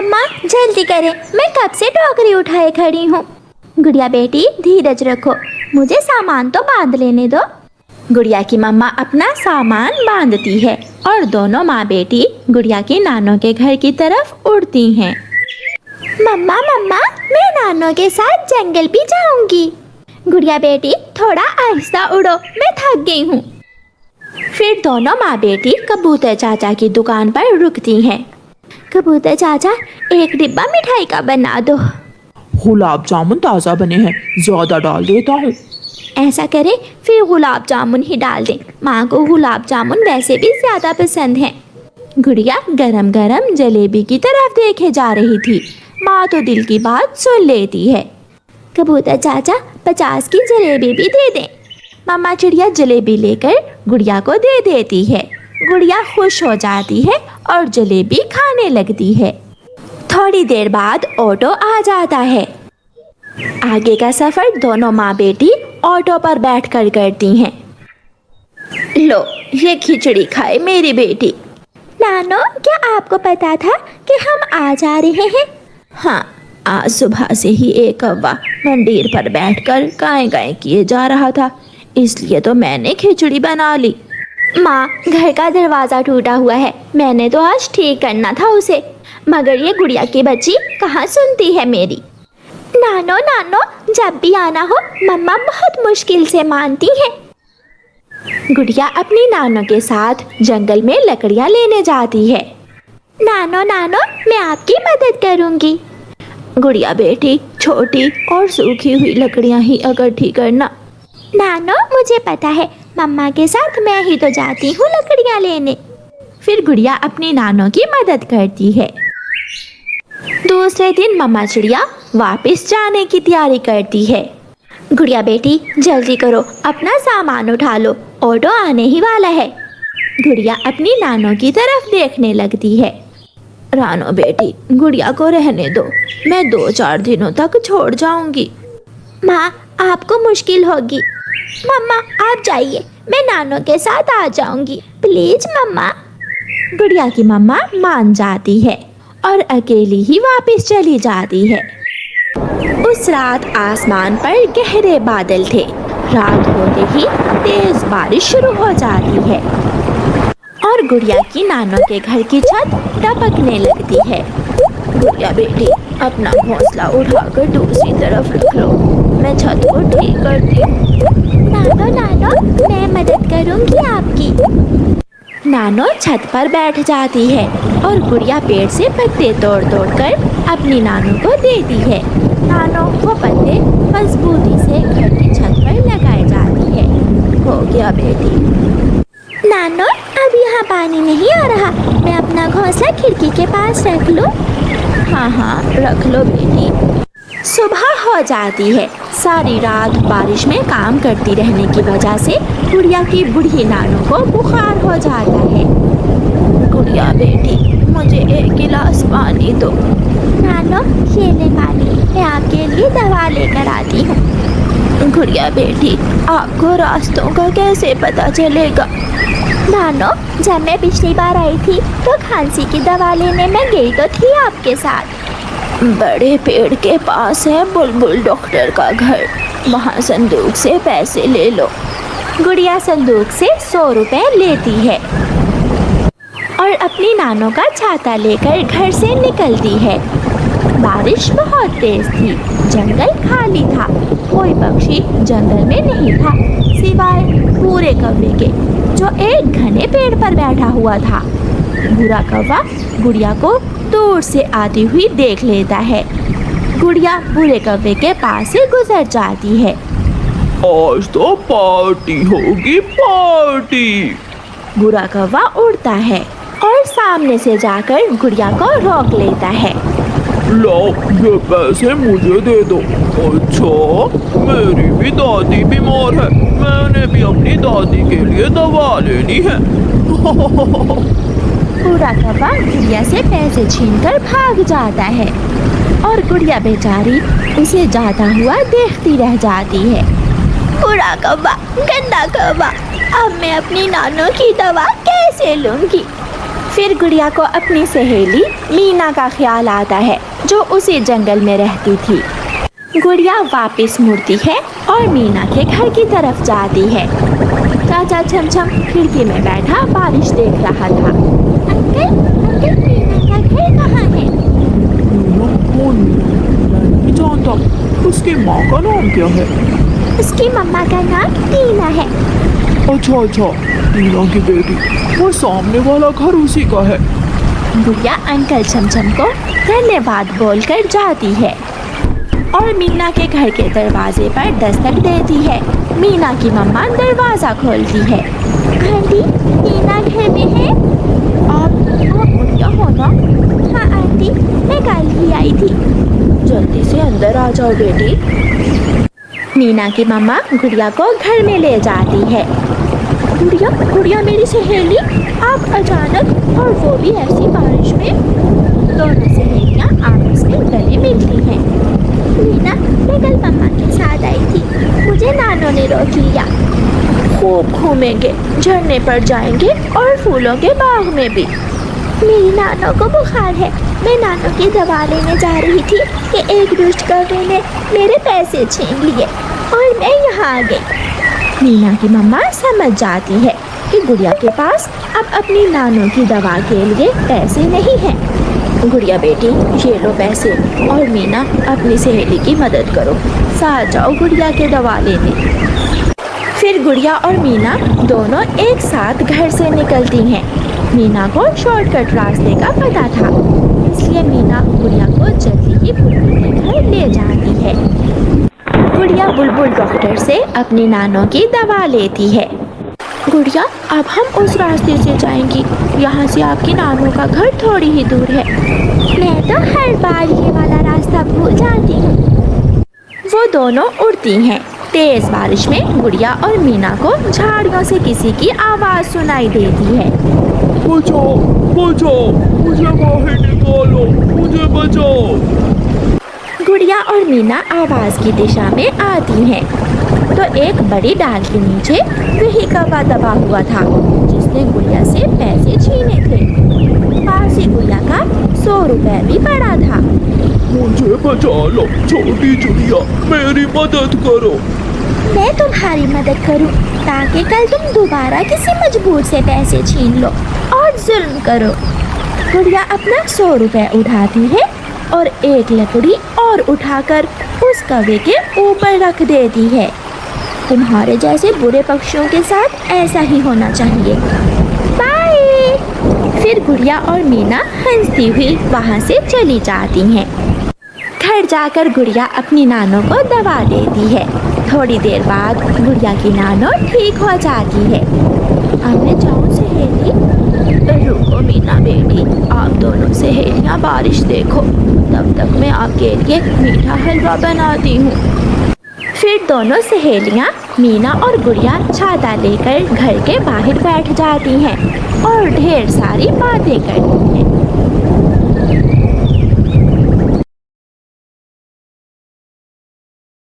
मम्मा जल्दी करें, मैं कब से टोकरी उठाए खड़ी हूँ। गुड़िया बेटी धीरज रखो, मुझे सामान तो बांध लेने दो। गुड़िया की मम्मा अपना सामान बांधती है और दोनों माँ बेटी गुड़िया की नानों के घर की तरफ उड़ती हैं। मम्मा मम्मा मैं नानों के साथ जंगल भी जाऊंगी। गुड़िया बेटी थोड़ा आहिस्ता उड़ो, मैं थक गई हूँ। फिर दोनों माँ बेटी कबूतर चाचा की दुकान पर रुकती हैं। कबूतर चाचा एक डिब्बा मिठाई का बना दो। गुलाब जामुन ताज़ा बने हैं, ज़्यादा डाल देता हूँ। ऐसा करें फिर गुलाब जामुन ही डाल दें, माँ को गुलाब जामुन वैसे भी ज़्यादा पसंद है। गुड़िया गरम गरम जलेबी की तरफ देखे जा रही थी। माँ तो दिल की बात सुन लेती है। कबूतर चाचा 50 की जलेबी भी दे दें। मामा चिड़िया जलेबी लेकर गुड़िया को दे देती है। गुड़िया खुश हो जाती है और जलेबी खाने लगती है। थोड़ी देर बाद ऑटो आ जाता है। आगे का सफर दोनों माँ बेटी ऑटो पर बैठकर करती हैं। लो ये खिचड़ी खाए मेरी बेटी। नानो क्या आपको पता था कि हम आ जा रहे हैं? हाँ, आज सुबह से ही एक कौवा मंदिर पर बैठकर गाय गाय किए जा रहा था, इसलिए तो मैंने खिचड़ी बना ली। माँ घर का दरवाज़ा टूटा हुआ है, मैंने तो आज ठीक करना था उसे, मगर ये गुड़िया की बच्ची कहाँ सुनती है मेरी। नानो नानो जब भी आना हो मम्मा बहुत मुश्किल से मानती है। गुड़िया अपनी नानो के साथ जंगल में लकड़ियाँ लेने जाती है। नानो नानो मैं आपकी मदद करूँगी। गुड़िया बेटी छोटी और सूखी हुई लकड़ियाँ ही इकट्ठी करना। नानो मुझे पता है, मम्मा के साथ मैं ही तो जाती हूँ लकड़ियाँ लेने। फिर गुड़िया अपनी नानो की मदद करती है। दूसरे दिन मम्मा चिड़िया वापस जाने की तैयारी करती है। गुड़िया बेटी जल्दी करो, अपना सामान उठा लो, ऑटो आने ही वाला है। गुड़िया अपनी नानो की तरफ देखने लगती है। रानो बेटी गुड़िया को रहने दो, मैं 2-4 दिनों तक छोड़ जाऊंगी। माँ आपको मुश्किल होगी। मम्मा आप जाइए, मैं नानो के साथ आ जाऊंगी, प्लीज मम्मा। गुड़िया की मम्मा मान जाती है और अकेली ही वापस चली जाती है। उस रात आसमान पर गहरे बादल थे। रात होते ही तेज बारिश शुरू हो जाती है और गुड़िया की नानो के घर की छत टपकने लगती है। गुड़िया बेटी अपना घोंसला उठाकर दूसरी तरफ रख लो, मैं छत को ठीक करती हूँ। नानो नानो मैं मदद करूँगी आपकी। नानो छत पर बैठ जाती है और गुड़िया पेड़ से पत्ते तोड़ तोड़ कर अपनी नानो को देती है। नानो वो पत्ते मजबूती से घर की छत पर लगाए जाती है। हो गया बेटी। नानो अब यहाँ पानी नहीं आ रहा, मैं अपना घोंसला खिड़की के पास रख लूँ? हाँ हाँ रख लो बेटी। सुबह हो जाती है। सारी रात बारिश में काम करती रहने की वजह से गुड़िया की बूढ़ी नानो को बुखार हो जाता है। गुड़िया बेटी मुझे एक गिलास पानी दो। नानो ये ले पानी, मैं आपके लिए दवा लेकर आती हूँ। गुड़िया बेटी आपको रास्तों का कैसे पता चलेगा? नानो जब मैं पिछली बार आई थी तो खांसी की दवा लेने में गई तो थी आपके साथ। बड़े पेड़ के पास है बुलबुल डॉक्टर का घर, वहाँ संदूक से पैसे ले लो। गुड़िया संदूक से 100 रुपए लेती है और अपनी नानो का छाता लेकर घर से निकलती है। बारिश बहुत तेज थी, जंगल खाली था, कोई पक्षी जंगल में नहीं था सिवाय भूरे कौवे के, जो एक घने पेड़ पर बैठा हुआ था। भूरा कौवा गुड़िया को दूर से आती हुई देख लेता है। गुड़िया भूरे कौवे के पास से गुजर जाती है। आज तो पार्टी होगी, पार्टी। भूरा कौवा उड़ता है और सामने से जाकर गुड़िया को रोक लेता है। लो ये पैसे मुझे दे दो। अच्छा मेरी भी दादी बीमार है, मैंने भी अपनी दादी के लिए दवा लेनी है। भूरा कौवा गुड़िया से पैसे छीनकर भाग जाता है और गुड़िया बेचारी उसे जाता हुआ देखती रह जाती है। भूरा कौवा गंदा कौवा, अब मैं अपनी नानो की दवा कैसे लूँगी? फिर गुड़िया को अपनी सहेली मीना का ख्याल आता है जो उसी जंगल में रहती थी। गुड़िया वापस मुड़ती है और मीना के घर की तरफ जाती है। चाचा छमछम खिड़की में बैठा बारिश देख रहा था। अंकल, अंकल मीना का घर कहाँ है? मीना कौन? मैं नहीं जानता। उसकी माँ का नाम क्या है? उसकी मम्मा का नाम टीना है। अच्छा अच्छा, टीना की बेटी। वो सामने वाला घर उसी का है। गुड़िया अंकल छमछम को धन्यवाद बोलकर जाती है और मीना के घर के दरवाजे पर दस्तक देती है। मीना की मम्मा दरवाज़ा खोलती है। आंटी, टीना घर में है? आप गुड़िया हो ना? हाँ आंटी, मैं कल ही आई थी। जल्दी से अंदर आ जाओ बेटी। मीना की मम्मा गुड़िया को घर में ले जाती है। गुड़िया, गुड़िया मेरी सहेली, आप अचानक और वो भी ऐसी बारिश में? दोनों सहेलियाँ आपस में गले मिलती हैं। मीना, मैं कल मम्मा के साथ आई थी, मुझे नानों ने रोक लिया। खूब घूमेंगे, झरने पर जाएंगे और फूलों के बाग में भी। मेरी नानों को बुखार है, मैं नानों की दवा लेने जा रही थी कि एक दुष्ट कौवे ने मेरे पैसे छीन लिए और मैं यहाँ आ गई। मीना की मम्मा समझ जाती है कि गुड़िया के पास अब अपनी नानों की दवा के लिए पैसे नहीं हैं। गुड़िया बेटी, ये लो पैसे और मीना अपनी सहेली की मदद करो, साथ जाओ गुड़िया के दवा लेने। फिर गुड़िया और मीना दोनों एक साथ घर से निकलती हैं। मीना को शॉर्टकट रास्ते का पता था, इसलिए मीना गुड़िया को जल्दी ही बुलबुल के घर ले जाती है। गुड़िया बुलबुल डॉक्टर से अपनी नानों की दवा लेती है। गुड़िया, अब हम उस रास्ते से जाएंगी, यहाँ से आपकी नानों का घर थोड़ी ही दूर है। मैं तो हर बार ये वाला रास्ता भूल जाती हूँ। वो दोनों उड़ती हैं। तेज बारिश में गुड़िया और मीना को झाड़ियों से किसी की आवाज़ सुनाई देती है। बचाओ, बचाओ, मुझे बाहर निकालो, मुझे बचाओ। गुड़िया और मीना आवाज़ की दिशा में आती हैं तो एक बड़ी डाल के नीचे वही कौवा दबा हुआ था जिसने गुड़िया से पैसे छीने थे। पास ही गुड़िया का 100 रुपए भी पड़ा था। मुझे बचा लो छोटी चिड़िया, मेरी मदद करो। मैं तुम्हारी मदद करूं ताकि कल तुम दोबारा किसी मजबूर से पैसे छीन लो और जुल्म करो। गुड़िया अपना 100 रुपए उठाती है और एक लकड़ी और उठाकर उस कौवे के ऊपर रख देती है। तुम्हारे जैसे बुरे पक्षियों के साथ ऐसा ही होना चाहिए। बाय। फिर गुड़िया और मीना हंसती हुई वहाँ से चली जाती हैं। घर जाकर गुड़िया अपनी नानों को दवा देती है। थोड़ी देर बाद गुड़िया की नानों ठीक हो जाती है। अब मैं जाऊँ सहेली? रुको मीना बेटी, आप दोनों सहेलियाँ बारिश देखो, तब तक मैं आपके लिए मीठा हलवा बनाती हूँ। फिर दोनों सहेलियाँ मीना और गुड़िया छाता लेकर घर के बाहर बैठ जाती हैं और ढेर सारी बातें करती हैं।